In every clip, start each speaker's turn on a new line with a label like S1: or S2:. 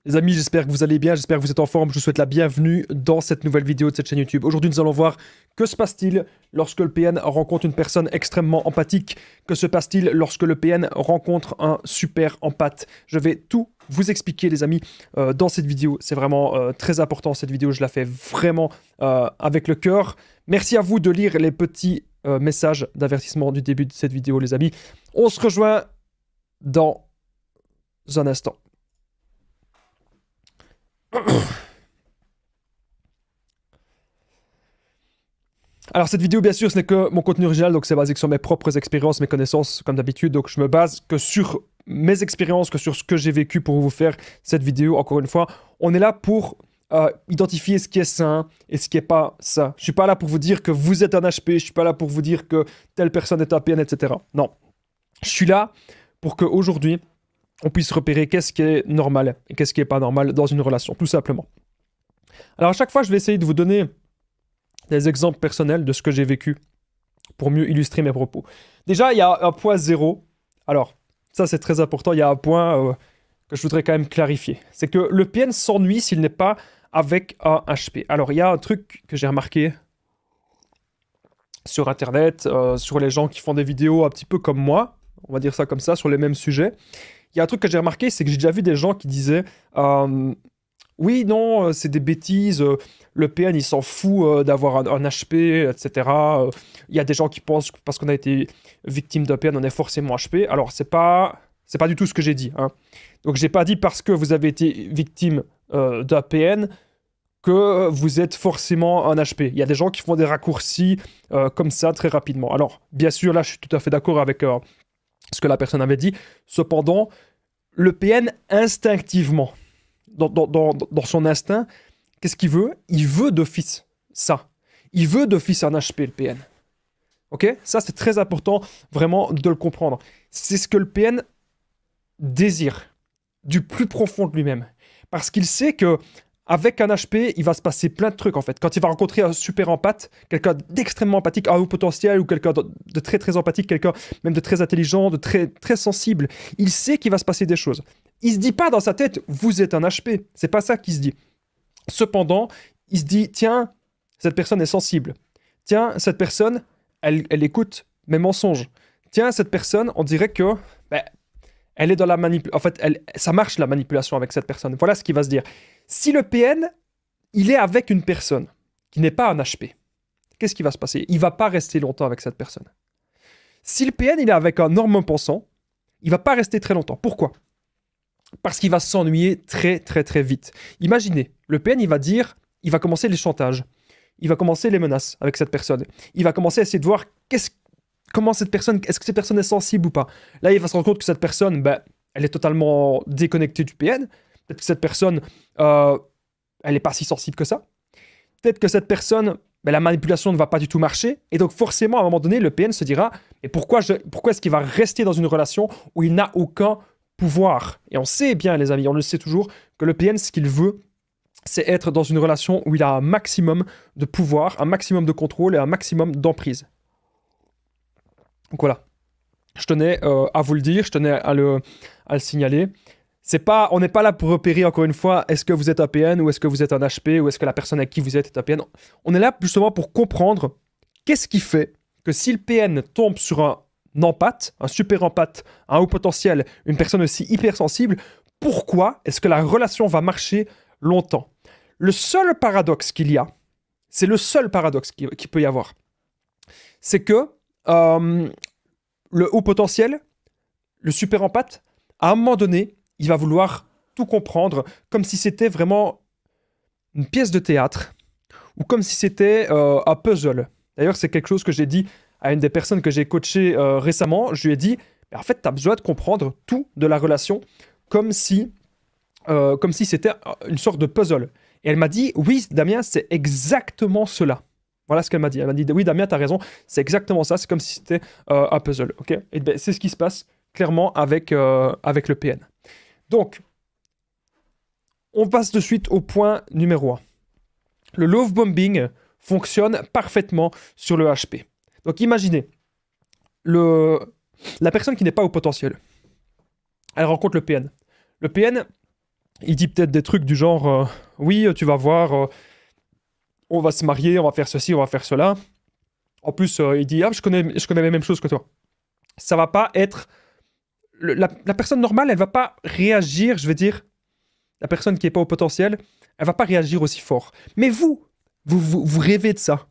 S1: Les amis, j'espère que vous allez bien, j'espère que vous êtes en forme, je vous souhaite la bienvenue dans cette nouvelle vidéo de cette chaîne YouTube. Aujourd'hui, nous allons voir que se passe-t-il lorsque le PN rencontre une personne extrêmement empathique, que se passe-t-il lorsque le PN rencontre un super empathe. Je vais tout vous expliquer les amis dans cette vidéo, c'est vraiment très important cette vidéo, je la fais vraiment avec le cœur. Merci à vous de lire les petits messages d'avertissement du début de cette vidéo les amis. On se rejoint dans un instant. Alors cette vidéo bien sûr ce n'est que mon contenu original, donc c'est basé sur mes propres expériences, mes connaissances comme d'habitude, donc je me base que sur mes expériences, que sur ce que j'ai vécu pour vous faire cette vidéo. Encore une fois, on est là pour identifier ce qui est sain et ce qui n'est pas ça. Je suis pas là pour vous dire que vous êtes un HP, je suis pas là pour vous dire que telle personne est un PN, etc. Non, je suis là pour qu'aujourd'hui on puisse repérer qu'est-ce qui est normal et qu'est-ce qui n'est pas normal dans une relation, tout simplement. Alors à chaque fois, je vais essayer de vous donner des exemples personnels de ce que j'ai vécu pour mieux illustrer mes propos. Déjà, il y a un point zéro. Alors, ça c'est très important, il y a un point que je voudrais quand même clarifier. C'est que le PN s'ennuie s'il n'est pas avec un HP. Alors, il y a un truc que j'ai remarqué sur Internet, sur les gens qui font des vidéos un petit peu comme moi, on va dire ça comme ça, sur les mêmes sujets. Il y a un truc que j'ai remarqué, c'est que j'ai déjà vu des gens qui disaient oui, non, c'est des bêtises, le PN il s'en fout d'avoir un HP, etc. Il y a des gens qui pensent que parce qu'on a été victime d'un PN, on est forcément HP. Alors, c'est pas du tout ce que j'ai dit. Hein. Donc, j'ai pas dit parce que vous avez été victime d'un PN que vous êtes forcément un HP. Il y a des gens qui font des raccourcis comme ça très rapidement. Alors, bien sûr, là, je suis tout à fait d'accord avec ce que la personne avait dit. Cependant, le PN, instinctivement, dans son instinct, qu'est-ce qu'il veut? Il veut d'office ça. Il veut d'office un HP, le PN. Ok? Ça, c'est très important, vraiment, de le comprendre. C'est ce que le PN désire, du plus profond de lui-même. Parce qu'il sait que avec un HP, il va se passer plein de trucs, en fait. Quand il va rencontrer un super empathe, quelqu'un d'extrêmement empathique, un haut potentiel, ou quelqu'un de très, très empathique, quelqu'un même de très intelligent, de très, très sensible, il sait qu'il va se passer des choses. Il se dit pas dans sa tête, vous êtes un HP. C'est pas ça qu'il se dit. Cependant, il se dit, tiens, cette personne est sensible. Tiens, cette personne, elle écoute mes mensonges. Tiens, cette personne, on dirait que, elle est dans la manipulation. En fait, ça marche la manipulation avec cette personne. Voilà ce qu'il va se dire. Si le PN, il est avec une personne qui n'est pas un HP, qu'est-ce qui va se passer? Il va pas rester longtemps avec cette personne. Si le PN, il est avec un normand pensant, il va pas rester très longtemps. Pourquoi? Parce qu'il va s'ennuyer très très très vite. Imaginez, le PN il va commencer les chantages, il va commencer les menaces avec cette personne, il va commencer à essayer de voir comment cette personne, est-ce que cette personne est sensible ou pas. Là il va se rendre compte que cette personne, elle est totalement déconnectée du PN, peut-être que cette personne, elle n'est pas si sensible que ça, peut-être que cette personne, la manipulation ne va pas du tout marcher, et donc forcément à un moment donné le PN se dira, mais pourquoi est-ce qu'il va rester dans une relation où il n'a aucun pouvoir? Et on sait bien, les amis, on le sait toujours, que le PN, ce qu'il veut, c'est être dans une relation où il a un maximum de pouvoir, un maximum de contrôle et un maximum d'emprise. Donc voilà. Je tenais à vous le dire, je tenais à le signaler. On n'est pas là pour repérer, encore une fois, est-ce que vous êtes un PN ou est-ce que vous êtes un HP ou est-ce que la personne avec qui vous êtes est un PN. On est là justement pour comprendre qu'est-ce qui fait que si le PN tombe sur un empathe, un super empathe, un haut potentiel, une personne aussi hypersensible, pourquoi est-ce que la relation va marcher longtemps? Le seul paradoxe qu'il y a, c'est le seul paradoxe qu'il peut y avoir, c'est que le haut potentiel, le super empathe, à un moment donné, il va vouloir tout comprendre comme si c'était vraiment une pièce de théâtre ou comme si c'était un puzzle. D'ailleurs, c'est quelque chose que j'ai dit à une des personnes que j'ai coachées récemment. Je lui ai dit, en fait, tu as besoin de comprendre tout de la relation comme si c'était une sorte de puzzle. Et elle m'a dit, oui, Damien, c'est exactement cela. Voilà ce qu'elle m'a dit. Elle m'a dit, oui, Damien, tu as raison, c'est exactement ça, c'est comme si c'était un puzzle. Okay, et c'est ce qui se passe clairement avec le PN. Donc, on passe de suite au point numéro 1. Le love bombing fonctionne parfaitement sur le HP. Donc imaginez, la personne qui n'est pas au potentiel, elle rencontre le PN. Le PN, Il dit peut-être des trucs du genre oui, tu vas voir, on va se marier, on va faire ceci, on va faire cela. En plus, il dit ah, je connais les mêmes choses que toi. Ça va pas être. La personne normale, elle va pas réagir, je vais dire. La personne qui est pas au potentiel, elle va pas réagir aussi fort. Mais vous rêvez de ça.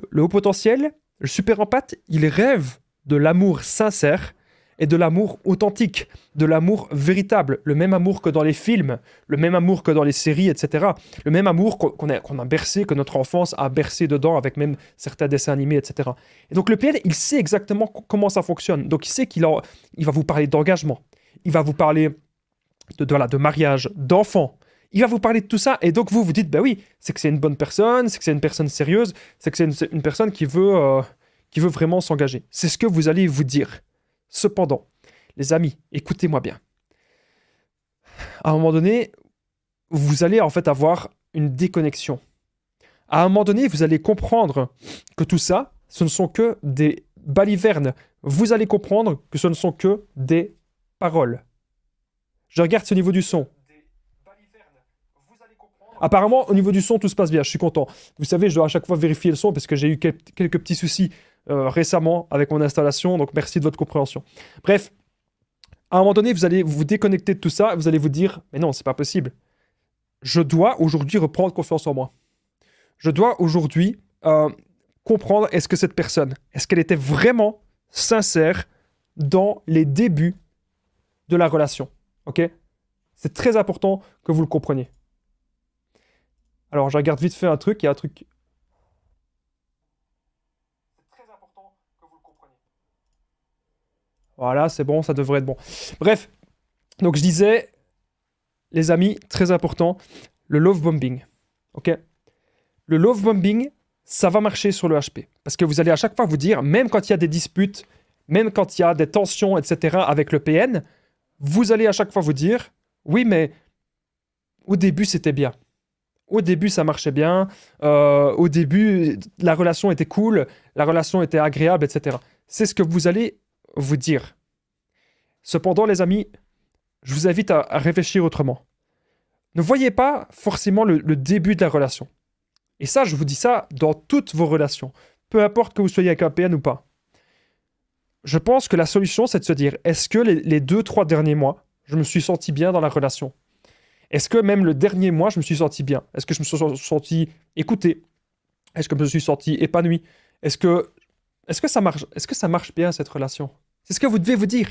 S1: Le haut potentiel, le super empathe, il rêve de l'amour sincère et de l'amour authentique, de l'amour véritable, le même amour que dans les films, le même amour que dans les séries, etc. Le même amour qu'on a bercé, que notre enfance a bercé dedans avec même certains dessins animés, etc. Et donc le PN, il sait exactement comment ça fonctionne. Donc il sait il va vous parler d'engagement, il va vous parler de mariage, d'enfants. Il va vous parler de tout ça, et donc vous dites, bah oui, c'est que c'est une bonne personne, c'est que c'est une personne sérieuse, c'est que c'est une personne qui veut vraiment s'engager. C'est ce que vous allez vous dire. Cependant, les amis, écoutez-moi bien. À un moment donné, vous allez en fait avoir une déconnexion. À un moment donné, vous allez comprendre que tout ça, ce ne sont que des balivernes. Vous allez comprendre que ce ne sont que des paroles. Je regarde au niveau du son. Apparemment, au niveau du son, tout se passe bien. Je suis content. Vous savez, je dois à chaque fois vérifier le son parce que j'ai eu quelques petits soucis récemment avec mon installation. Donc, merci de votre compréhension. Bref, à un moment donné, vous allez vous déconnecter de tout ça et vous allez vous dire, mais non, c'est pas possible. Je dois aujourd'hui reprendre confiance en moi. Je dois aujourd'hui comprendre est-ce que cette personne, est-ce qu'elle était vraiment sincère dans les débuts de la relation. Ok? C'est très important que vous le compreniez. Alors, je regarde vite fait un truc. Il y a un truc. C'est très important que vous le compreniez. Voilà, c'est bon, ça devrait être bon. Bref, donc je disais, les amis, très important, le love bombing. Ok? Le love bombing, ça va marcher sur le HP. Parce que vous allez à chaque fois vous dire, même quand il y a des disputes, même quand il y a des tensions, etc., avec le PN, vous allez à chaque fois vous dire, oui, mais au début, c'était bien. Au début, ça marchait bien. Au début, la relation était cool, la relation était agréable, etc. C'est ce que vous allez vous dire. Cependant, les amis, je vous invite à réfléchir autrement. Ne voyez pas forcément le début de la relation. Et ça, je vous dis ça dans toutes vos relations. Peu importe que vous soyez avec un PN ou pas. Je pense que la solution, c'est de se dire, est-ce que les 2-3 derniers mois, je me suis senti bien dans la relation? Est-ce que même le dernier mois, je me suis senti bien? Est-ce que je me suis senti écouté? Est-ce que je me suis senti épanoui? Est-ce que ça marche? Est-ce que ça marche bien, cette relation? C'est ce que vous devez vous dire.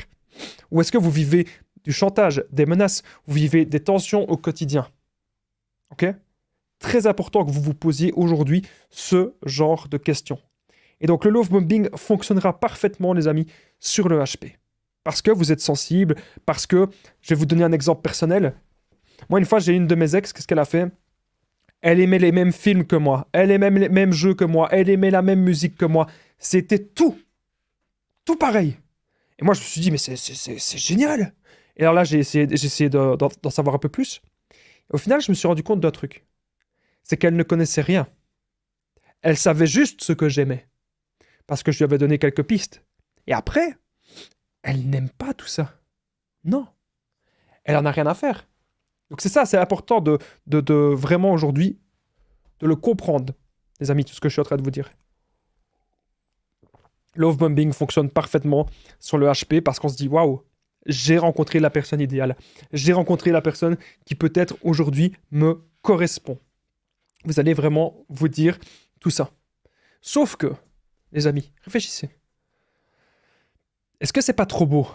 S1: Ou est-ce que vous vivez du chantage, des menaces, vous vivez des tensions au quotidien? Ok? Très important que vous vous posiez aujourd'hui ce genre de questions. Et donc le love bombing fonctionnera parfaitement, les amis, sur le HP. Parce que vous êtes sensible, parce que, je vais vous donner un exemple personnel. Moi, une fois, j'ai une de mes ex, qu'est-ce qu'elle a fait? Elle aimait les mêmes films que moi, elle aimait les mêmes jeux que moi, elle aimait la même musique que moi. C'était tout pareil. Et moi, je me suis dit, mais c'est génial. Et alors là, j'ai essayé d'en savoir un peu plus. Et au final, je me suis rendu compte d'un truc. C'est qu'elle ne connaissait rien. Elle savait juste ce que j'aimais. Parce que je lui avais donné quelques pistes. Et après, elle n'aime pas tout ça. Non. Elle en a rien à faire. Donc c'est ça, c'est important de vraiment aujourd'hui de le comprendre, les amis, tout ce que je suis en train de vous dire. Love bombing fonctionne parfaitement sur le HP parce qu'on se dit waouh, j'ai rencontré la personne idéale. J'ai rencontré la personne qui peut-être aujourd'hui me correspond. Vous allez vraiment vous dire tout ça. Sauf que, les amis, réfléchissez. Est-ce que c'est pas trop beau?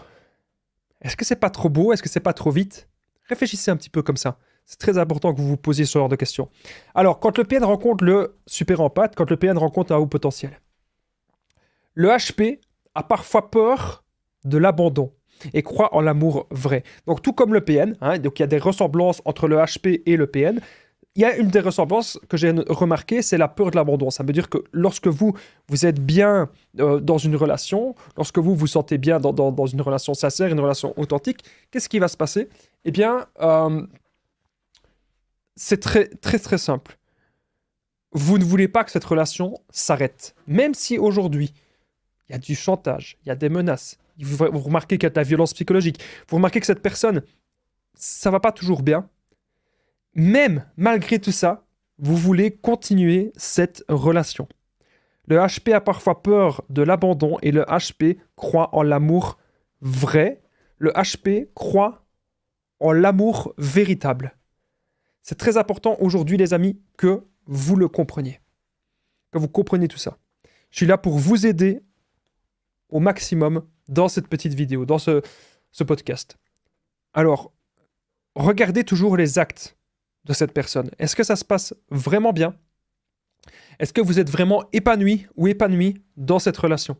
S1: Est-ce que c'est pas trop beau? Est-ce que c'est pas trop vite? Réfléchissez un petit peu comme ça. C'est très important que vous vous posiez ce genre de questions. Alors, quand le PN rencontre le super empathe, quand le PN rencontre un haut potentiel, le HP a parfois peur de l'abandon et croit en l'amour vrai. Donc, tout comme le PN, donc il y a des ressemblances entre le HP et le PN. Il y a une des ressemblances que j'ai remarquées, c'est la peur de l'abandon. Ça veut dire que lorsque vous êtes bien dans une relation, lorsque vous vous sentez bien dans une relation sincère, une relation authentique, qu'est-ce qui va se passer? Eh bien, c'est très, très, très simple. Vous ne voulez pas que cette relation s'arrête. Même si aujourd'hui, il y a du chantage, il y a des menaces, vous remarquez qu'il y a de la violence psychologique, vous remarquez que cette personne ça va pas toujours bien. Même malgré tout ça, vous voulez continuer cette relation. Le HP a parfois peur de l'abandon et le HP croit en l'amour vrai. Le HP croit en l'amour véritable. C'est très important aujourd'hui, les amis, que vous le compreniez. Que vous compreniez tout ça. Je suis là pour vous aider au maximum dans cette petite vidéo, dans ce podcast. Alors, regardez toujours les actes de cette personne. Est-ce que ça se passe vraiment bien? Est-ce que vous êtes vraiment épanoui ou épanouie dans cette relation?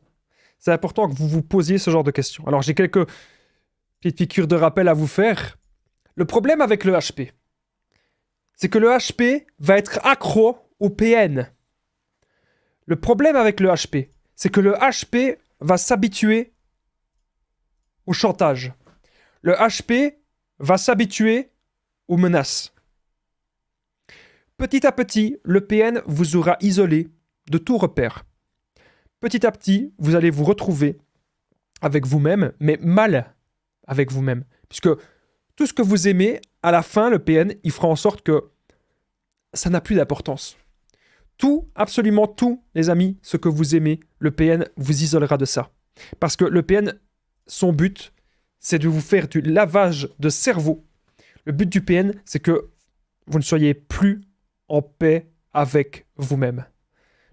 S1: C'est important que vous vous posiez ce genre de questions. Alors, j'ai quelques petites piqûres de rappel à vous faire. Le problème avec le HP, c'est que le HP va être accro au PN. Le problème avec le HP, c'est que le HP va s'habituer au chantage. Le HP va s'habituer aux menaces. Petit à petit, le PN vous aura isolé de tout repère. Petit à petit, vous allez vous retrouver avec vous-même, mais mal avec vous-même. Puisque tout ce que vous aimez, à la fin, le PN, il fera en sorte que ça n'a plus d'importance. Tout, absolument tout, les amis, ce que vous aimez, le PN vous isolera de ça. Parce que le PN, son but, c'est de vous faire du lavage de cerveau. Le but du PN, c'est que vous ne soyez plus en paix avec vous-même.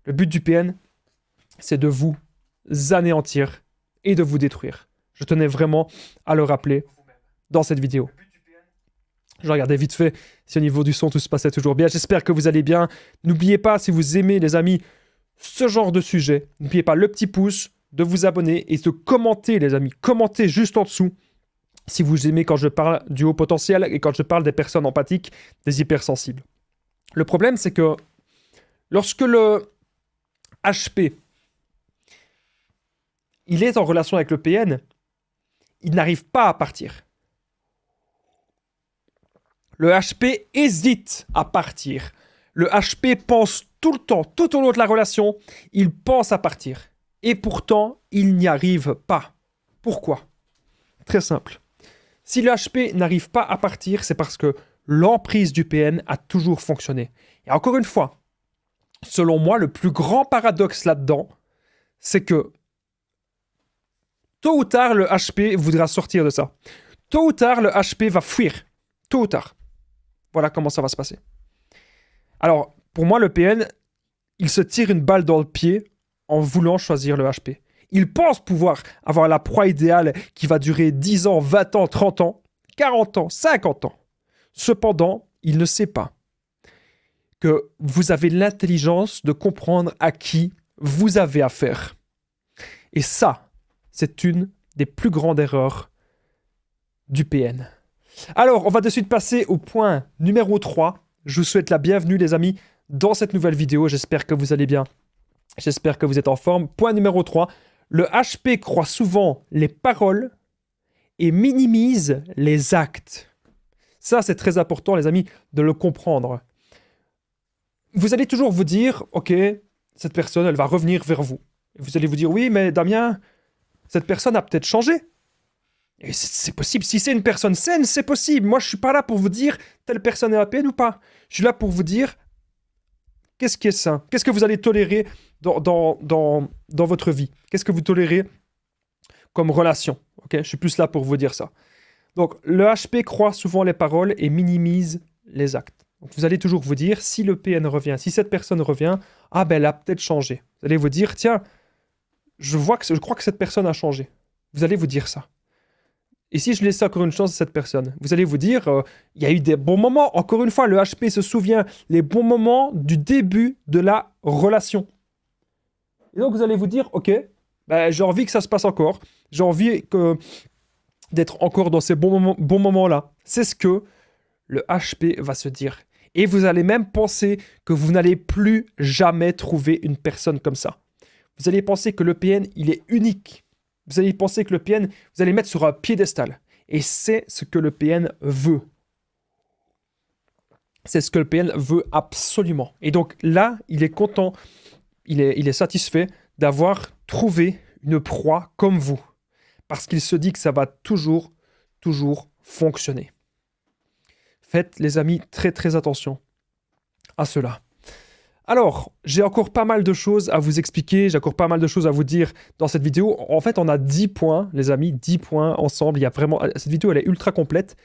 S1: Le but du PN, c'est de vous anéantir et de vous détruire. Je tenais vraiment à le rappeler dans cette vidéo. Je regardais vite fait si au niveau du son tout se passait toujours bien. J'espère que vous allez bien. N'oubliez pas, si vous aimez, les amis, ce genre de sujet, n'oubliez pas le petit pouce, de vous abonner et de commenter, les amis. Commentez juste en dessous si vous aimez quand je parle du haut potentiel et quand je parle des personnes empathiques, des hypersensibles. Le problème, c'est que lorsque le HP il est en relation avec le PN, il n'arrive pas à partir. Le HP hésite à partir. Le HP pense tout le temps, tout au long de la relation, il pense à partir. Et pourtant, il n'y arrive pas. Pourquoi? Très simple. Si le HP n'arrive pas à partir, c'est parce que l'emprise du PN a toujours fonctionné. Et encore une fois, selon moi, le plus grand paradoxe là-dedans, c'est que tôt ou tard, le HP voudra sortir de ça. Tôt ou tard, le HP va fuir. Tôt ou tard. Voilà comment ça va se passer. Alors, pour moi, le PN, il se tire une balle dans le pied en voulant choisir le HP. Il pense pouvoir avoir la proie idéale qui va durer 10 ans, 20 ans, 30 ans, 40 ans, 50 ans. Cependant, il ne sait pas que vous avez l'intelligence de comprendre à qui vous avez affaire. Et ça, c'est une des plus grandes erreurs du PN. Alors, on va de suite passer au point numéro 3. Je vous souhaite la bienvenue, les amis, dans cette nouvelle vidéo. J'espère que vous allez bien. J'espère que vous êtes en forme. Point numéro 3. Le HP croit souvent les paroles et minimise les actes. Ça, c'est très important, les amis, de le comprendre. Vous allez toujours vous dire, ok, cette personne, elle va revenir vers vous. Et vous allez vous dire, oui, mais Damien, cette personne a peut-être changé. Et c'est possible. Si c'est une personne saine, c'est possible. Moi, je ne suis pas là pour vous dire telle personne est à peine ou pas. Je suis là pour vous dire qu'est-ce qui est sain. Qu'est-ce que vous allez tolérer dans votre vie. Qu'est-ce que vous tolérez comme relation. Okay, je suis plus là pour vous dire ça. Donc, le HP croit souvent les paroles et minimise les actes. Donc, vous allez toujours vous dire, si le PN revient, si cette personne revient, ah ben elle a peut-être changé. Vous allez vous dire, tiens, je crois que cette personne a changé. Vous allez vous dire ça. Et si je laisse encore une chance à cette personne, vous allez vous dire, il y a eu des bons moments. Encore une fois, le HP se souvient les bons moments du début de la relation. Et donc, vous allez vous dire, ok, ben, j'ai envie que ça se passe encore. J'ai envie d'être encore dans ces bons moments-là. C'est ce que le HP va se dire. Et vous allez même penser que vous n'allez plus jamais trouver une personne comme ça. Vous allez penser que le PN, il est unique. Vous allez penser que le PN, vous allez mettre sur un piédestal. Et c'est ce que le PN veut. C'est ce que le PN veut absolument. Et donc là, il est content, il est satisfait d'avoir trouvé une proie comme vous. Parce qu'il se dit que ça va toujours fonctionner. Faites, les amis, très très attention à cela. Alors, j'ai encore pas mal de choses à vous expliquer, j'ai encore pas mal de choses à vous dire dans cette vidéo. En fait, on a 10 points, les amis, 10 points ensemble. Il y a vraiment... Cette vidéo, elle est ultra complète.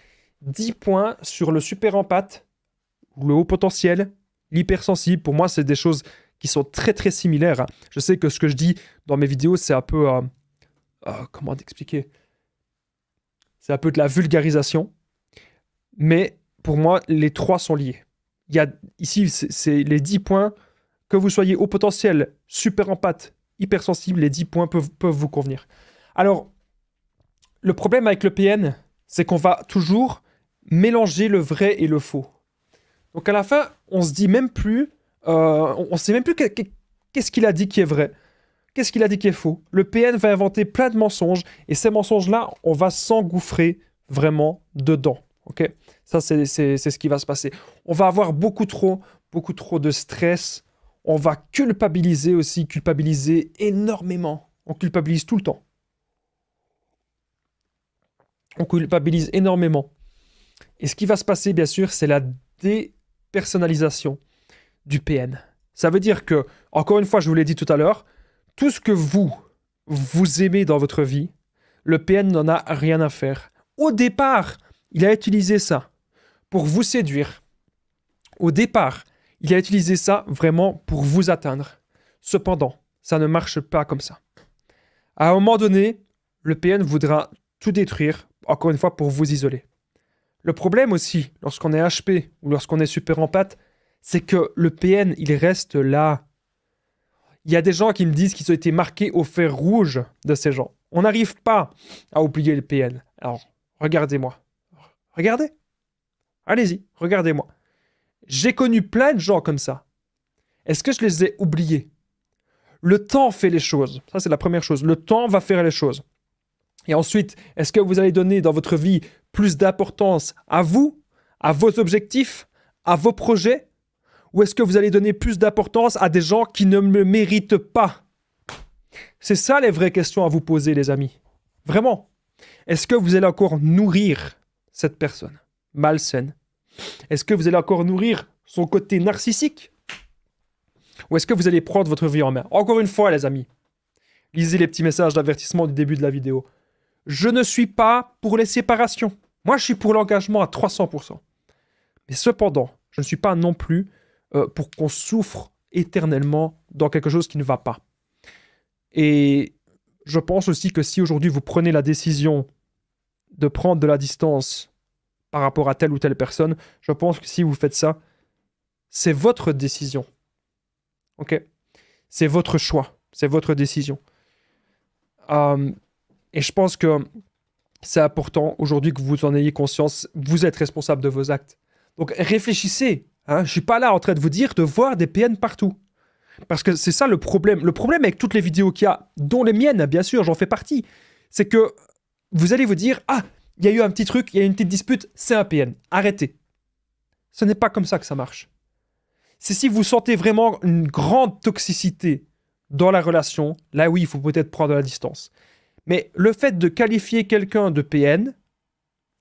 S1: 10 points sur le super empath, le haut potentiel, l'hypersensible. Pour moi, c'est des choses qui sont très très similaires. Je sais que ce que je dis dans mes vidéos, c'est un peu... comment t'expliquer? C'est un peu de la vulgarisation. Mais pour moi, les trois sont liés. Il y a ici, c'est les 10 points, que vous soyez haut potentiel, super empath, hypersensible, les 10 points peuvent vous convenir. Alors, le problème avec le PN, c'est qu'on va toujours mélanger le vrai et le faux. Donc à la fin, on se dit même plus, on sait même plus qu'est-ce qu'il a dit qui est vrai, qu'est-ce qu'il a dit qui est faux. Le PN va inventer plein de mensonges, et ces mensonges-là, on va s'engouffrer vraiment dedans. Ok ? Ça, c'est ce qui va se passer. On va avoir beaucoup trop de stress. On va culpabiliser aussi, culpabiliser énormément. On culpabilise tout le temps. On culpabilise énormément. Et ce qui va se passer, bien sûr, c'est la dépersonnalisation du PN. Ça veut dire que, encore une fois, je vous l'ai dit tout à l'heure, tout ce que vous aimez dans votre vie, le PN n'en a rien à faire. Au départ, il a utilisé ça pour vous séduire. Au départ, il a utilisé ça vraiment pour vous atteindre. Cependant, ça ne marche pas comme ça. À un moment donné, le PN voudra tout détruire, encore une fois, pour vous isoler. Le problème aussi, lorsqu'on est HP ou lorsqu'on est super empath, c'est que le PN, il reste là. Il y a des gens qui me disent qu'ils ont été marqués au fer rouge de ces gens. On n'arrive pas à oublier le PN. Alors, regardez-moi. Regardez. Allez-y, regardez-moi. J'ai connu plein de gens comme ça. Est-ce que je les ai oubliés? Le temps fait les choses. Ça, c'est la première chose. Le temps va faire les choses. Et ensuite, est-ce que vous allez donner dans votre vie plus d'importance à vous, à vos objectifs, à vos projets? Ou est-ce que vous allez donner plus d'importance à des gens qui ne me méritent pas? C'est ça les vraies questions à vous poser, les amis. Vraiment. Est-ce que vous allez encore nourrir cette personne malsaine? Est-ce que vous allez encore nourrir son côté narcissique? Ou est-ce que vous allez prendre votre vie en main? Encore une fois, les amis, lisez les petits messages d'avertissement du début de la vidéo. Je ne suis pas pour les séparations. Moi, je suis pour l'engagement à 300%. Mais cependant, je ne suis pas non plus pour qu'on souffre éternellement dans quelque chose qui ne va pas. Et je pense aussi que si aujourd'hui vous prenez la décision de prendre de la distance par rapport à telle ou telle personne, je pense que si vous faites ça, c'est votre décision. Ok? C'est votre choix. C'est votre décision. Et je pense que c'est important aujourd'hui que vous en ayez conscience. Vous êtes responsable de vos actes. Donc réfléchissez. Hein? Je ne suis pas là en train de vous dire de voir des PN partout. Parce que c'est ça le problème. Le problème avec toutes les vidéos qu'il y a, dont les miennes, bien sûr, j'en fais partie, c'est que vous allez vous dire « Ah, il y a eu un petit truc, il y a eu une petite dispute, c'est un PN. Arrêtez. » Ce n'est pas comme ça que ça marche. C'est si vous sentez vraiment une grande toxicité dans la relation, là oui, il faut peut-être prendre la distance. Mais le fait de qualifier quelqu'un de PN,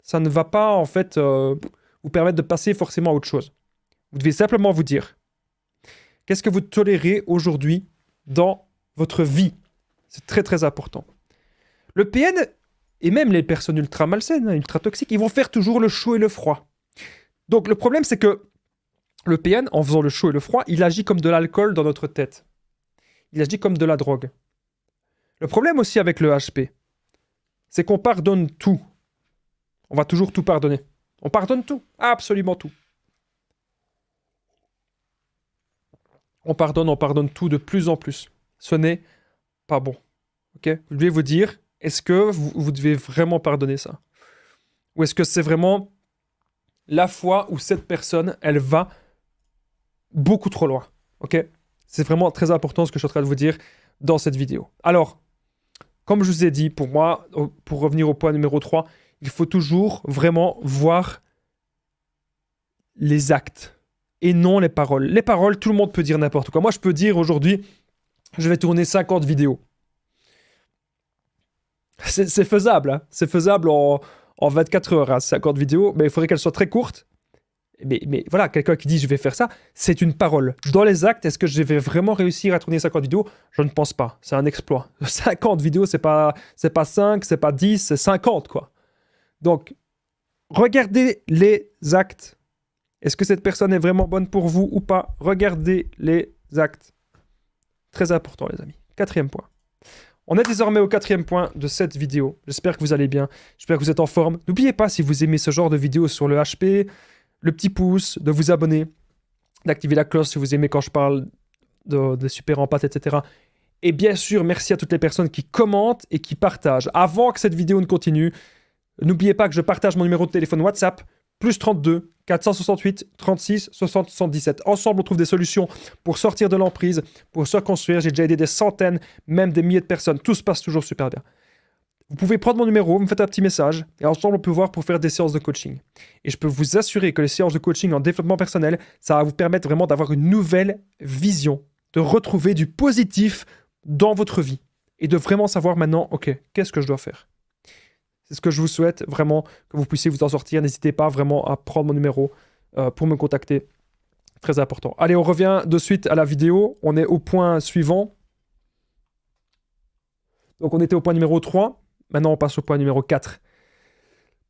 S1: ça ne va pas en fait vous permettre de passer forcément à autre chose. Vous devez simplement vous dire, qu'est-ce que vous tolérez aujourd'hui dans votre vie? C'est très très important. Le PN, et même les personnes ultra malsaines, ultra toxiques, ils vont faire toujours le chaud et le froid. Donc le problème c'est que le PN, en faisant le chaud et le froid, il agit comme de l'alcool dans notre tête. Il agit comme de la drogue. Le problème aussi avec le HP, c'est qu'on pardonne tout. On va toujours tout pardonner. On pardonne tout, absolument tout. On pardonne tout de plus en plus. Ce n'est pas bon. Okay? Je vais vous dire, est-ce que vous devez vraiment pardonner ça? Ou est-ce que c'est vraiment la fois où cette personne, elle va beaucoup trop loin? Ok? C'est vraiment très important ce que je suis en train de vous dire dans cette vidéo. Alors, comme je vous ai dit, pour moi, pour revenir au point numéro 3, il faut toujours vraiment voir les actes et non les paroles. Les paroles, tout le monde peut dire n'importe quoi. Moi, je peux dire aujourd'hui, je vais tourner 50 vidéos. C'est faisable, hein. C'est faisable en 24 heures, hein, 50 vidéos, mais il faudrait qu'elles soient très courtes Mais voilà, quelqu'un qui dit je vais faire ça, c'est une parole. Dans les actes, est-ce que je vais vraiment réussir à tourner 50 vidéos? Je ne pense pas. C'est un exploit. 50 vidéos, c'est pas 5, c'est pas 10, c'est 50, quoi. Donc, regardez les actes. Est-ce que cette personne est vraiment bonne pour vous ou pas? Regardez les actes. Très important, les amis. 4e point. On est désormais au 4e point de cette vidéo. J'espère que vous allez bien. J'espère que vous êtes en forme. N'oubliez pas, si vous aimez ce genre de vidéos sur le HP, le petit pouce, de vous abonner, d'activer la cloche si vous aimez quand je parle de super en pâte, etc. Et bien sûr, merci à toutes les personnes qui commentent et qui partagent. Avant que cette vidéo ne continue, n'oubliez pas que je partage mon numéro de téléphone WhatsApp, plus 32 468 36 60 77. Ensemble, on trouve des solutions pour sortir de l'emprise, pour se reconstruire. J'ai déjà aidé des centaines, même des milliers de personnes. Tout se passe toujours super bien. Vous pouvez prendre mon numéro, vous me faites un petit message, et ensemble, on peut voir pour faire des séances de coaching. Et je peux vous assurer que les séances de coaching en développement personnel, ça va vous permettre vraiment d'avoir une nouvelle vision, de retrouver du positif dans votre vie, et de vraiment savoir maintenant, ok, qu'est-ce que je dois faire? C'est ce que je vous souhaite, vraiment, que vous puissiez vous en sortir. N'hésitez pas vraiment à prendre mon numéro pour me contacter. Très important. Allez, on revient de suite à la vidéo. On est au point suivant. Donc, on était au point numéro 3. Maintenant, on passe au point numéro 4.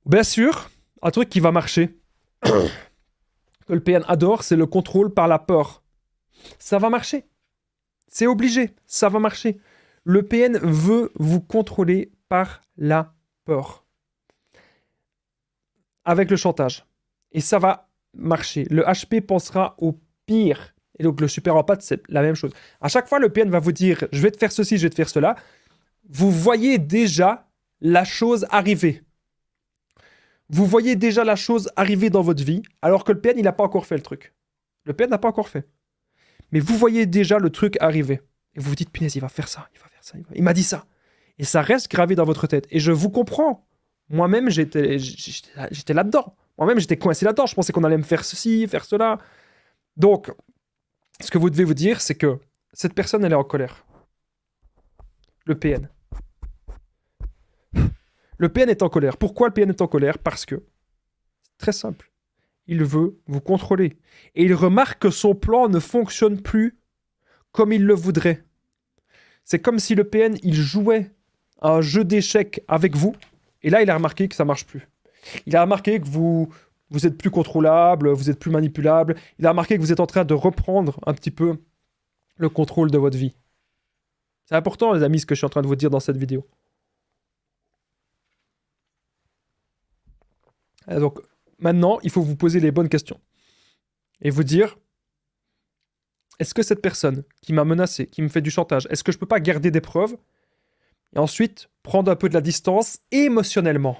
S1: Bien sûr, un truc qui va marcher, que le PN adore, c'est le contrôle par la peur. Ça va marcher. C'est obligé. Ça va marcher. Le PN veut vous contrôler par la peur. Avec le chantage. Et ça va marcher. Le HP pensera au pire. Et donc le super empathe, c'est la même chose. À chaque fois, le PN va vous dire « je vais te faire ceci, je vais te faire cela ». Vous voyez déjà la chose arriver. Vous voyez déjà la chose arriver dans votre vie, alors que le PN, il n'a pas encore fait le truc. Le PN n'a pas encore fait. Mais vous voyez déjà le truc arriver. Et vous vous dites « punaise, il va faire ça, il va faire ça, il m'a dit ça ». Et ça reste gravé dans votre tête. Et je vous comprends. Moi-même, j'étais là-dedans. Moi-même, j'étais coincé là-dedans. Je pensais qu'on allait me faire ceci, faire cela. Donc, ce que vous devez vous dire, c'est que cette personne, elle est en colère. Le PN. Le PN est en colère. Pourquoi le PN est en colère? Parce que, c'est très simple, il veut vous contrôler. Et il remarque que son plan ne fonctionne plus comme il le voudrait. C'est comme si le PN, il jouait un jeu d'échecs avec vous, et là, il a remarqué que ça marche plus. Il a remarqué que vous êtes plus contrôlable, vous êtes plus manipulable. Il a remarqué que vous êtes en train de reprendre un petit peu le contrôle de votre vie. C'est important, les amis, ce que je suis en train de vous dire dans cette vidéo. Et donc, maintenant, il faut vous poser les bonnes questions. Et vous dire, est-ce que cette personne qui m'a menacé, qui me fait du chantage, est-ce que je peux pas garder des preuves et ensuite prendre un peu de la distance émotionnellement?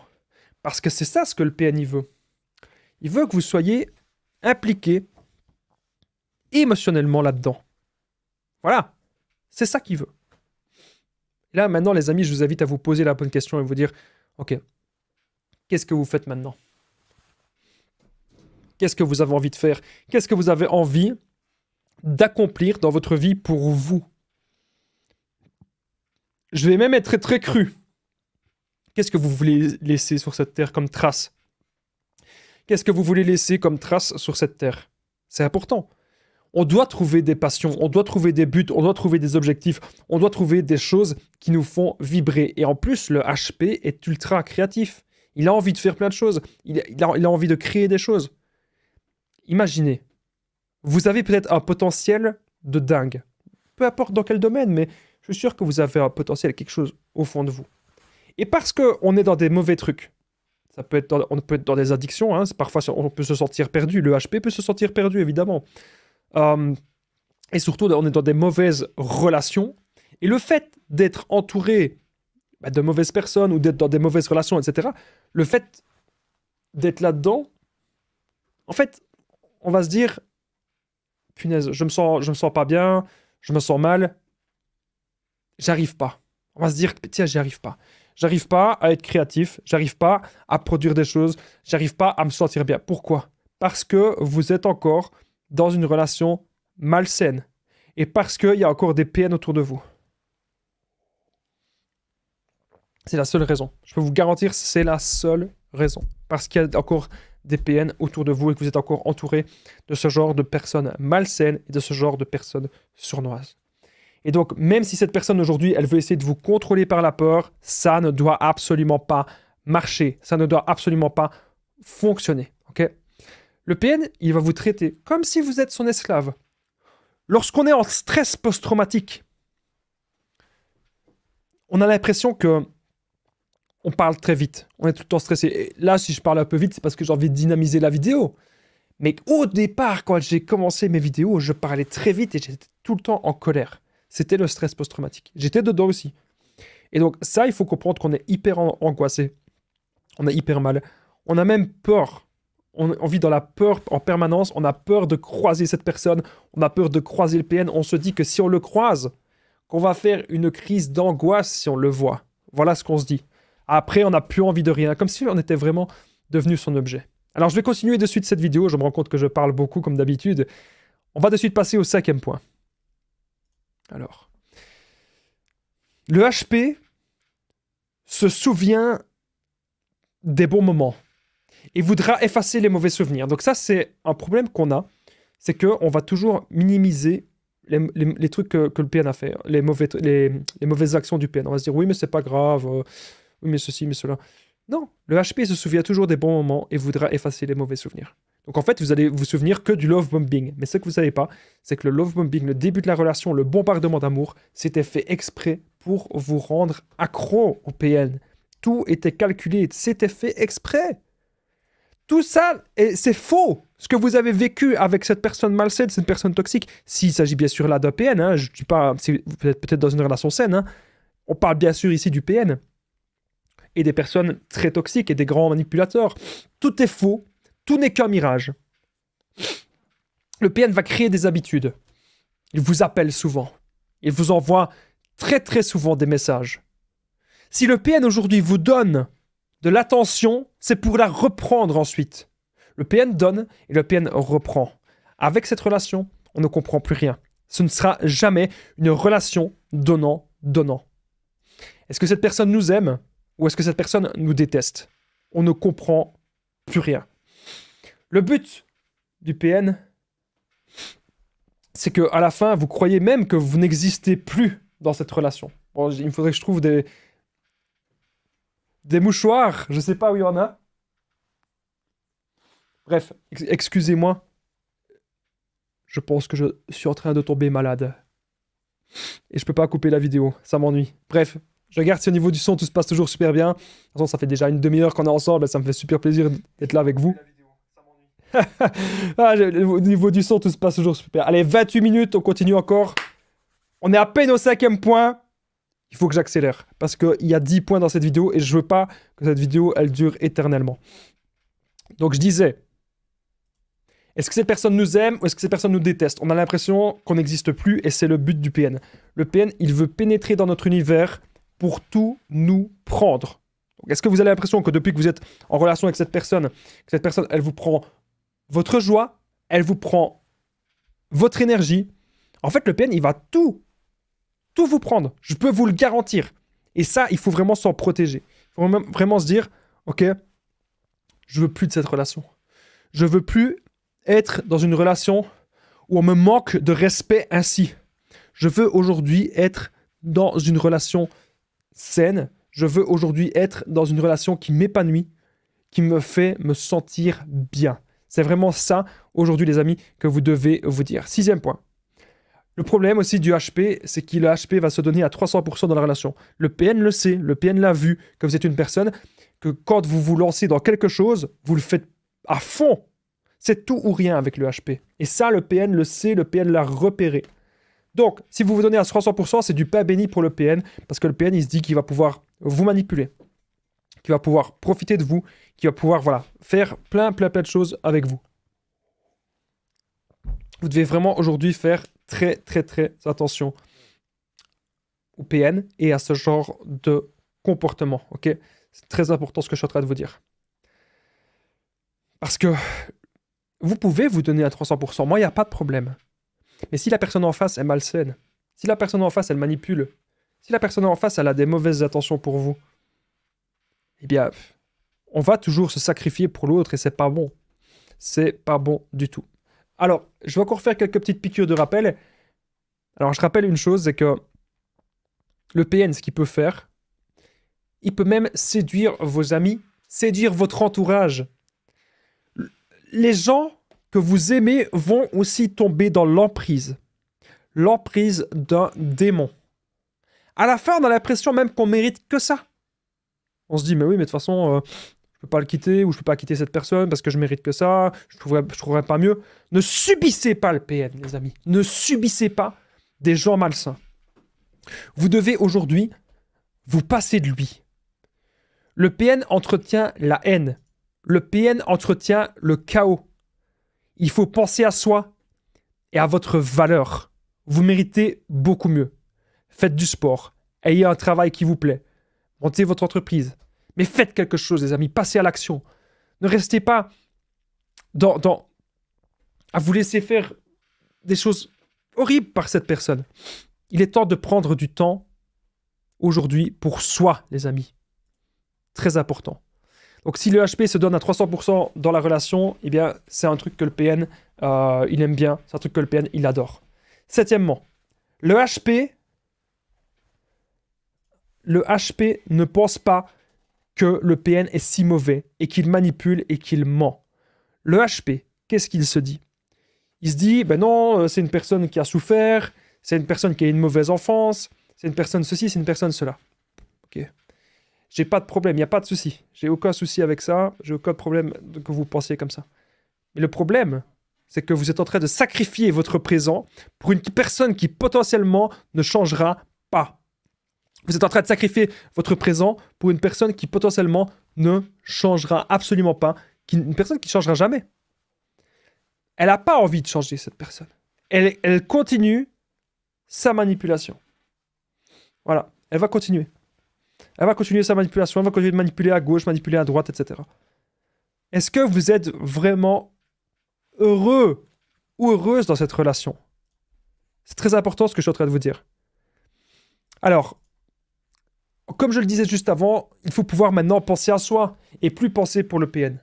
S1: Parce que c'est ça ce que le PN veut. Il veut que vous soyez impliqué émotionnellement là-dedans. Voilà, c'est ça qu'il veut. Et là, maintenant, les amis, je vous invite à vous poser la bonne question et vous dire, ok, qu'est-ce que vous faites maintenant? Qu'est-ce que vous avez envie de faire? Qu'est-ce que vous avez envie d'accomplir dans votre vie pour vous? Je vais même être très, très cru. Qu'est-ce que vous voulez laisser sur cette terre comme trace? Qu'est-ce que vous voulez laisser comme trace sur cette terre? C'est important. On doit trouver des passions, on doit trouver des buts, on doit trouver des objectifs, on doit trouver des choses qui nous font vibrer. Et en plus, le HP est ultra créatif. Il a envie de faire plein de choses. Il a envie de créer des choses. Imaginez, vous avez peut-être un potentiel de dingue. Peu importe dans quel domaine, mais je suis sûr que vous avez un potentiel, quelque chose au fond de vous. Et parce qu'on est dans des mauvais trucs, on peut être dans des addictions, hein, parfois on peut se sentir perdu, le HP peut se sentir perdu évidemment. Et surtout, on est dans des mauvaises relations. Et le fait d'être entouré de mauvaises personnes ou d'être dans des mauvaises relations, etc., le fait d'être là-dedans, en fait, on va se dire, punaise, je me sens pas bien, je me sens mal, j'arrive pas. On va se dire, tiens, j'y arrive pas. J'arrive pas à être créatif, j'arrive pas à produire des choses, j'arrive pas à me sentir bien. Pourquoi? Parce que vous êtes encore dans une relation malsaine. Et parce qu'il y a encore des PN autour de vous. C'est la seule raison. Je peux vous garantir, c'est la seule raison. Parce qu'il y a encore des PN autour de vous et que vous êtes encore entouré de ce genre de personnes malsaines et de ce genre de personnes sournoises. Et donc, même si cette personne aujourd'hui, elle veut essayer de vous contrôler par la peur, ça ne doit absolument pas marcher. Ça ne doit absolument pas fonctionner. Ok? Le PN, il va vous traiter comme si vous êtes son esclave. Lorsqu'on est en stress post-traumatique, on a l'impression que on parle très vite. On est tout le temps stressé. Et là, si je parle un peu vite, c'est parce que j'ai envie de dynamiser la vidéo. Mais au départ, quand j'ai commencé mes vidéos, je parlais très vite et j'étais tout le temps en colère. C'était le stress post-traumatique. J'étais dedans aussi. Et donc ça, il faut comprendre qu'on est hyper angoissé. On a hyper mal. On a même peur. On vit dans la peur en permanence. On a peur de croiser cette personne. On a peur de croiser le PN. On se dit que si on le croise, qu'on va faire une crise d'angoisse si on le voit. Voilà ce qu'on se dit. Après, on n'a plus envie de rien. Comme si on était vraiment devenu son objet. Alors, je vais continuer de suite cette vidéo. Je me rends compte que je parle beaucoup comme d'habitude. On va de suite passer au 5e point. Alors, le HP se souvient des bons moments et voudra effacer les mauvais souvenirs. Donc ça, c'est un problème qu'on a. C'est qu'on va toujours minimiser les trucs que le PN a fait, les mauvaises actions du PN. On va se dire, oui, mais c'est pas grave, oui, mais ceci, mais cela. Non, le HP se souvient toujours des bons moments et voudra effacer les mauvais souvenirs. Donc en fait, vous allez vous souvenir que du love bombing. Mais ce que vous savez pas, c'est que le love bombing, le début de la relation, le bombardement d'amour, c'était fait exprès pour vous rendre accro au PN. Tout était calculé, c'était fait exprès. Tout ça, c'est faux. Ce que vous avez vécu avec cette personne malsaine, cette personne toxique, s'il s'agit bien sûr là d'un PN, hein, je dis pas, vous êtes peut-être dans une relation saine, hein, on parle bien sûr ici du PN. Et des personnes très toxiques et des grands manipulateurs. Tout est faux. Tout n'est qu'un mirage. Le PN va créer des habitudes. Il vous appelle souvent. Il vous envoie très très souvent des messages. Si le PN aujourd'hui vous donne de l'attention, c'est pour la reprendre ensuite. Le PN donne et le PN reprend. Avec cette relation, on ne comprend plus rien. Ce ne sera jamais une relation donnant-donnant. Est-ce que cette personne nous aime ou est-ce que cette personne nous déteste? On ne comprend plus rien. Le but du PN, c'est qu'à la fin, vous croyez même que vous n'existez plus dans cette relation. Bon, il me faudrait que je trouve des mouchoirs, je ne sais pas où il y en a. Bref, excusez-moi. Je pense que je suis en train de tomber malade. Et je peux pas couper la vidéo, ça m'ennuie. Bref, je regarde si au niveau du son, tout se passe toujours super bien. De toute façon, ça fait déjà une demi-heure qu'on est ensemble, ça me fait super plaisir d'être là avec vous. Ah, au niveau du son, tout se passe toujours super. Allez, 28 minutes, on continue encore. On est à peine au 5e point. Il faut que j'accélère. Parce qu'il y a 10 points dans cette vidéo et je veux pas que cette vidéo, elle dure éternellement. Donc je disais, est-ce que cette personne nous aime ou est-ce que cette personne nous déteste? On a l'impression qu'on n'existe plus et c'est le but du PN. Le PN, il veut pénétrer dans notre univers pour tout nous prendre. Est-ce que vous avez l'impression que depuis que vous êtes en relation avec cette personne, elle vous prend votre joie, elle vous prend votre énergie? En fait, le PN, il va tout vous prendre. Je peux vous le garantir. Et ça, il faut vraiment s'en protéger. Il faut vraiment se dire, ok, je veux plus de cette relation. Je veux plus être dans une relation où on me manque de respect ainsi. Je veux aujourd'hui être dans une relation saine. Je veux aujourd'hui être dans une relation qui m'épanouit, qui me fait me sentir bien. C'est vraiment ça, aujourd'hui, les amis, que vous devez vous dire. 6e point. Le problème aussi du HP, c'est que le HP va se donner à 300% dans la relation. Le PN le sait, le PN l'a vu, que vous êtes une personne, que quand vous vous lancez dans quelque chose, vous le faites à fond. C'est tout ou rien avec le HP. Et ça, le PN le sait, le PN l'a repéré. Donc, si vous vous donnez à 300%, c'est du pain béni pour le PN, parce que le PN, il se dit qu'il va pouvoir vous manipuler, qu'il va pouvoir profiter de vous, qu'il va pouvoir, voilà, faire plein de choses avec vous. Vous devez vraiment aujourd'hui faire très attention au PN et à ce genre de comportement, ok? C'est très important ce que je suis en train de vous dire. Parce que vous pouvez vous donner à 300%, moi, il n'y a pas de problème. Mais si la personne en face est malsaine, si la personne en face, elle manipule, si la personne en face, elle a des mauvaises intentions pour vous, eh bien, on va toujours se sacrifier pour l'autre et c'est pas bon. C'est pas bon du tout. Alors, je vais encore faire quelques petites piqûres de rappel. Alors, je rappelle une chose, c'est que le PN, ce qu'il peut faire, il peut même séduire vos amis, séduire votre entourage. Les gens que vous aimez vont aussi tomber dans l'emprise. L'emprise d'un démon. À la fin, on a l'impression même qu'on mérite que ça. On se dit, mais oui, mais de toute façon, je peux pas le quitter, ou je peux pas quitter cette personne parce que je mérite que ça, je trouverais pas mieux. Ne subissez pas le PN, les amis. Ne subissez pas des gens malsains. Vous devez aujourd'hui vous passer de lui. Le PN entretient la haine. Le PN entretient le chaos. Il faut penser à soi et à votre valeur. Vous méritez beaucoup mieux. Faites du sport. Ayez un travail qui vous plaît. Montez votre entreprise. Mais faites quelque chose, les amis. Passez à l'action. Ne restez pas à vous laisser faire des choses horribles par cette personne. Il est temps de prendre du temps aujourd'hui pour soi, les amis. Très important. Donc si le HP se donne à 300% dans la relation, eh bien c'est un truc que le PN, il aime bien. C'est un truc que le PN, il adore. Septièmement, le HP ne pense pas que le PN est si mauvais et qu'il manipule et qu'il ment. Le HP, qu'est-ce qu'il se dit? Il se dit, ben non, c'est une personne qui a souffert, c'est une personne qui a une mauvaise enfance, c'est une personne ceci, c'est une personne cela. Ok. J'ai pas de problème, il n'y a pas de souci. J'ai aucun souci avec ça, j'ai aucun problème que vous pensiez comme ça. Mais le problème, c'est que vous êtes en train de sacrifier votre présent pour une personne qui potentiellement ne changera pas. Vous êtes en train de sacrifier votre présent pour une personne qui potentiellement ne changera absolument pas, une personne qui ne changera jamais. Elle n'a pas envie de changer, cette personne. Elle continue sa manipulation. Voilà, elle va continuer. Elle va continuer sa manipulation, elle va continuer de manipuler à gauche, manipuler à droite, etc. Est-ce que vous êtes vraiment heureux ou heureuse dans cette relation? C'est très important ce que je suis en train de vous dire. Alors, comme je le disais juste avant, il faut pouvoir maintenant penser à soi et plus penser pour le PN.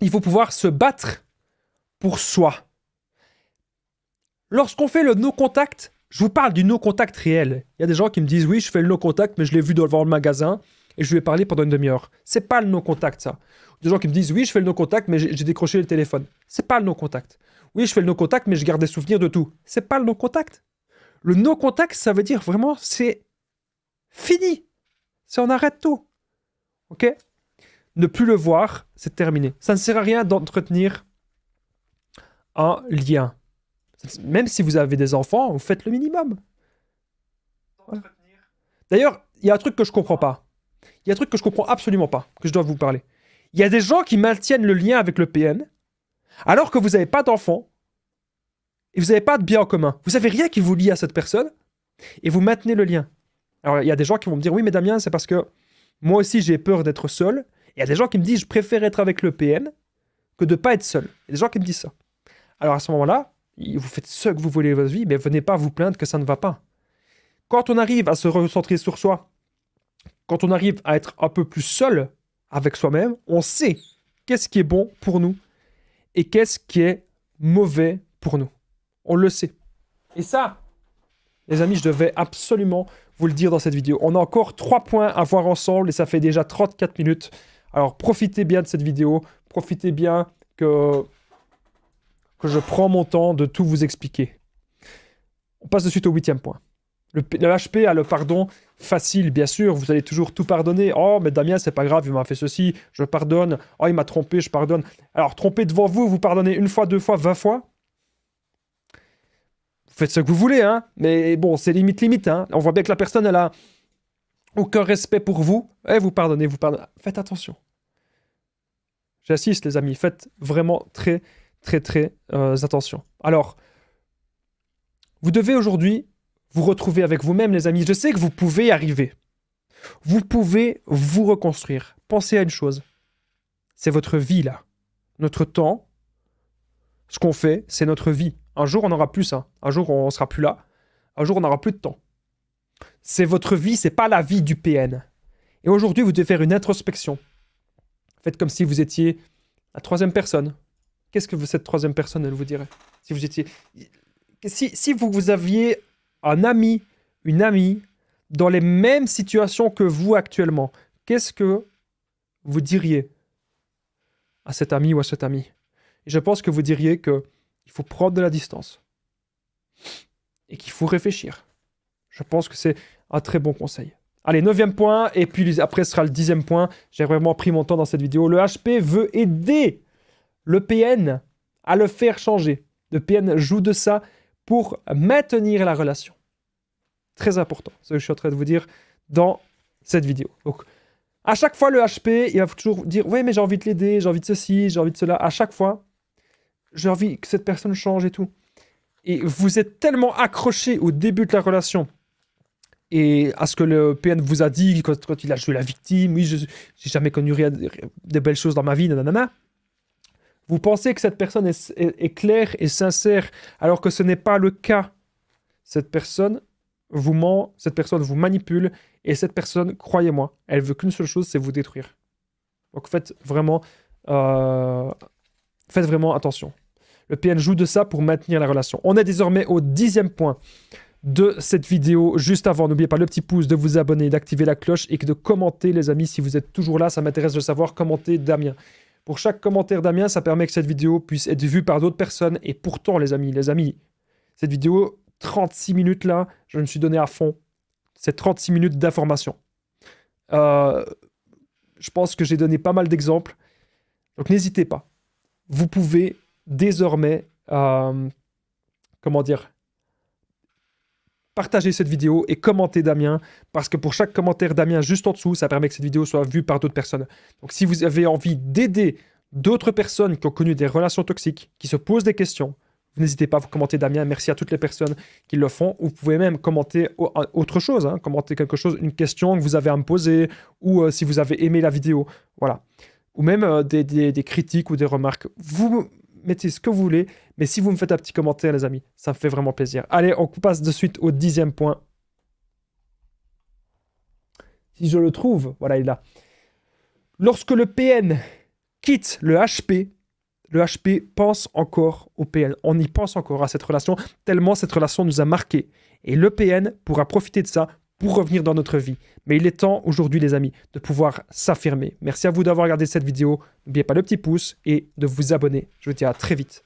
S1: Il faut pouvoir se battre pour soi. Lorsqu'on fait le no-contact, je vous parle du no-contact réel. Il y a des gens qui me disent, oui, je fais le no-contact, mais je l'ai vu devant le magasin et je lui ai parlé pendant une demi-heure. C'est pas le no-contact, ça. Des gens qui me disent, oui, je fais le no-contact, mais j'ai décroché le téléphone. C'est pas le no-contact. Oui, je fais le no-contact, mais je garde des souvenirs de tout. C'est pas le no-contact. Le no-contact, ça veut dire vraiment, c'est fini. C'est on arrête tout. Ok? Ne plus le voir, c'est terminé. Ça ne sert à rien d'entretenir un lien. Même si vous avez des enfants, vous faites le minimum. Voilà. D'ailleurs, il y a un truc que je comprends pas. Il y a un truc que je comprends absolument pas, que je dois vous parler. Il y a des gens qui maintiennent le lien avec le PN, alors que vous n'avez pas d'enfants, et vous n'avez pas de bien en commun. Vous n'avez rien qui vous lie à cette personne, et vous maintenez le lien. Alors, il y a des gens qui vont me dire, oui, mais Damien, c'est parce que moi aussi, j'ai peur d'être seul. Il y a des gens qui me disent, je préfère être avec le PN que de ne pas être seul. Il y a des gens qui me disent ça. Alors, à ce moment-là, vous faites ce que vous voulez de votre vie, mais venez pas vous plaindre que ça ne va pas. Quand on arrive à se recentrer sur soi, quand on arrive à être un peu plus seul avec soi-même, on sait qu'est-ce qui est bon pour nous et qu'est-ce qui est mauvais pour nous. On le sait. Et ça, les amis, je devais absolument vous le dire dans cette vidéo. On a encore 3 points à voir ensemble et ça fait déjà 34 minutes. Alors, profitez bien de cette vidéo. Profitez bien que je prends mon temps de tout vous expliquer. On passe de suite au 8e point. Le HP a le pardon facile, bien sûr. Vous allez toujours tout pardonner. Oh, mais Damien, c'est pas grave, il m'a fait ceci, je pardonne. Oh, il m'a trompé, je pardonne. Alors, tromper devant vous, vous pardonnez 1 fois, 2 fois, 20 fois. Vous faites ce que vous voulez, hein. Mais bon, c'est limite, hein. On voit bien que la personne, elle a aucun respect pour vous. Et vous pardonnez, vous pardonnez. Faites attention. J'insiste, les amis. Faites vraiment très attention. Alors, vous devez aujourd'hui vous retrouver avec vous-même, les amis. Je sais que vous pouvez y arriver. Vous pouvez vous reconstruire. Pensez à une chose. C'est votre vie, là. Notre temps, ce qu'on fait, c'est notre vie. Un jour, on n'aura plus ça. Un jour, on ne sera plus là. Un jour, on n'aura plus de temps. C'est votre vie, c'est pas la vie du PN. Et aujourd'hui, vous devez faire une introspection. Faites comme si vous étiez la troisième personne. Qu'est-ce que cette troisième personne, elle vous dirait? Si vous étiez... Si vous aviez un ami, une amie, dans les mêmes situations que vous actuellement, qu'est-ce que vous diriez à cet ami ou à cette amie? Et je pense que vous diriez qu'il faut prendre de la distance. Et qu'il faut réfléchir. Je pense que c'est un très bon conseil. Allez, 9e point, et puis après ce sera le 10e point. J'ai vraiment pris mon temps dans cette vidéo. Le HP veut aider le PN à le faire changer. Le PN joue de ça pour maintenir la relation. Très important, ce que je suis en train de vous dire dans cette vidéo. Donc, à chaque fois, le HP, il va toujours dire « Oui, mais j'ai envie de l'aider, j'ai envie de ceci, j'ai envie de cela. » À chaque fois, j'ai envie que cette personne change et tout. Et vous êtes tellement accroché au début de la relation et à ce que le PN vous a dit quand il a joué la victime. Oui, j'ai jamais connu rien de belles choses dans ma vie, nanana. Vous pensez que cette personne est claire et sincère, alors que ce n'est pas le cas. Cette personne vous ment, cette personne vous manipule, et cette personne, croyez-moi, elle veut qu'une seule chose, c'est vous détruire. Donc faites vraiment attention. Le PN joue de ça pour maintenir la relation. On est désormais au 10e point de cette vidéo. Juste avant, n'oubliez pas le petit pouce, de vous abonner, d'activer la cloche et de commenter, les amis, si vous êtes toujours là. Ça m'intéresse de savoir, commentez Damien. Pour chaque commentaire Damien, ça permet que cette vidéo puisse être vue par d'autres personnes. Et pourtant, les amis, cette vidéo, 36 minutes là, je me suis donné à fond. C'est 36 minutes d'information. Je pense que j'ai donné pas mal d'exemples. Donc n'hésitez pas. Vous pouvez désormais, partager cette vidéo et commenter Damien, parce que pour chaque commentaire Damien juste en dessous, ça permet que cette vidéo soit vue par d'autres personnes. Donc si vous avez envie d'aider d'autres personnes qui ont connu des relations toxiques, qui se posent des questions, n'hésitez pas à vous commenter Damien. Merci à toutes les personnes qui le font. Vous pouvez même commenter autre chose, hein, commenter quelque chose, une question que vous avez à me poser, ou si vous avez aimé la vidéo, voilà. Ou même des critiques ou des remarques. Vous mettez ce que vous voulez, mais si vous me faites un petit commentaire, les amis, ça me fait vraiment plaisir. Allez, on passe de suite au 10e point. Si je le trouve, voilà, il est là. Lorsque le PN quitte le HP pense encore au PN. On y pense encore à cette relation, tellement cette relation nous a marqué. Et le PN pourra profiter de ça pour revenir dans notre vie. Mais il est temps aujourd'hui, les amis, de pouvoir s'affirmer. Merci à vous d'avoir regardé cette vidéo. N'oubliez pas le petit pouce et de vous abonner. Je vous dis à très vite.